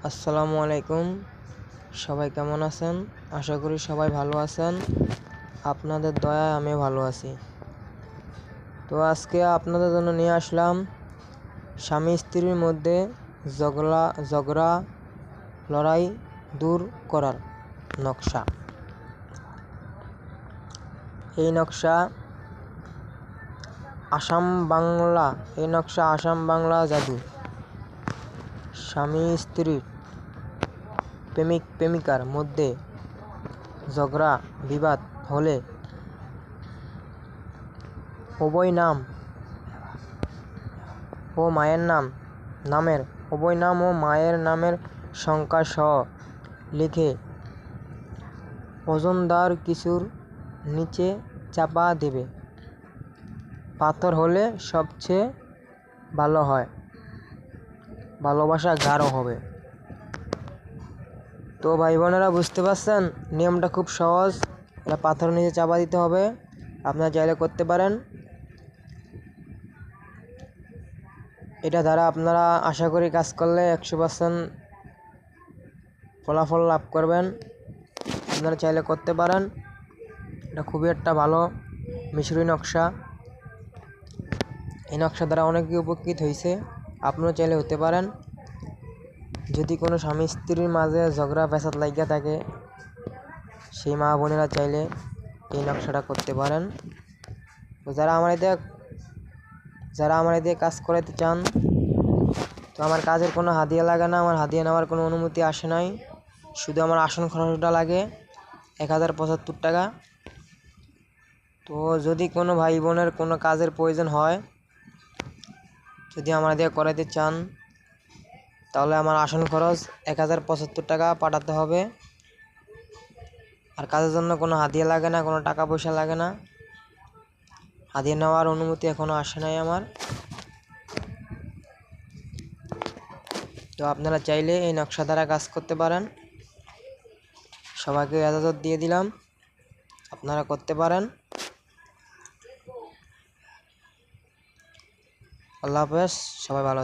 আসসালামু আলাইকুম। সবাই কেমন আছেন? আশা করি সবাই ভালো আছেন। আপনাদের দয়ায় আমিও ভালো আছি। তো আজকে আপনাদের জন্য নিয়ে আসলাম স্বামী স্ত্রীর মধ্যে ঝগড়া লড়াই দূর করার নকশা। এই নকশা আসাম বাংলা জাদু। স্বামী স্ত্রীর প্রেমিক প্রেমিকার মধ্যে ঝগড়া বিবাদ হলে উভয় নাম ও মায়ের নামের সংখ্যা সহ লিখে ওজনদার কিছুর নিচে চাপা দেবে। পাথর হলে সবচেয়ে ভালো হয়, ভালোবাসা গাঢ় হবে। তো ভাই বোনেরা বুঝতে পারছেন, নিয়মটা খুব সহজ। এটা পাথর নিচে চাপা দিতে হবে। আপনারা চাইলে করতে পারেন। এটা দ্বারা আপনারা আশা করি কাজ করলে 100% ফলাফল লাভ করবেন। আপনারা চাইলে করতে পারেন। এটা খুবই একটা ভালো মিশরি নকশা। এই নকশা দ্বারা অনেকে উপকৃত হয়েছে, আপনারা চাইলে হতে পারেন। যদি কোনো স্বামী স্ত্রীর মাঝে ঝগড়া ফ্যাসাদ লাগিয়া থাকে, সেই মা বোনেরা চাইলে এই নকশাটা করতে পারেন। তো যারা আমার দিয়ে কাজ করাতে চান, তো আমার কাজের কোনো হাদিয়া লাগে না, আমার হাদিয়া নেওয়ার কোনো অনুমতি আসে নাই। শুধু আমার আসন খরচটা লাগে 1075 টাকা। তো যদি কোনো ভাই বোনের কোনো কাজের প্রয়োজন হয়, যদি আমার দিয়ে করাতে চান, তাহলে আমার আসন খরচ 1075 টাকা পাঠাতে হবে। আর কাজের জন্য কোনো হাদিয়া লাগে না, কোনো টাকা পয়সা লাগে না। হাদিয়া নেওয়ার অনুমতি এখনও আসে নাই আমার। তো আপনারা চাইলে এই নকশা দ্বারা কাজ করতে পারেন। সবাইকে ইজাজত দিয়ে দিলাম, আপনারা করতে পারেন। আল্লাহ হাফেজ, সবাই ভালো থাকবেন।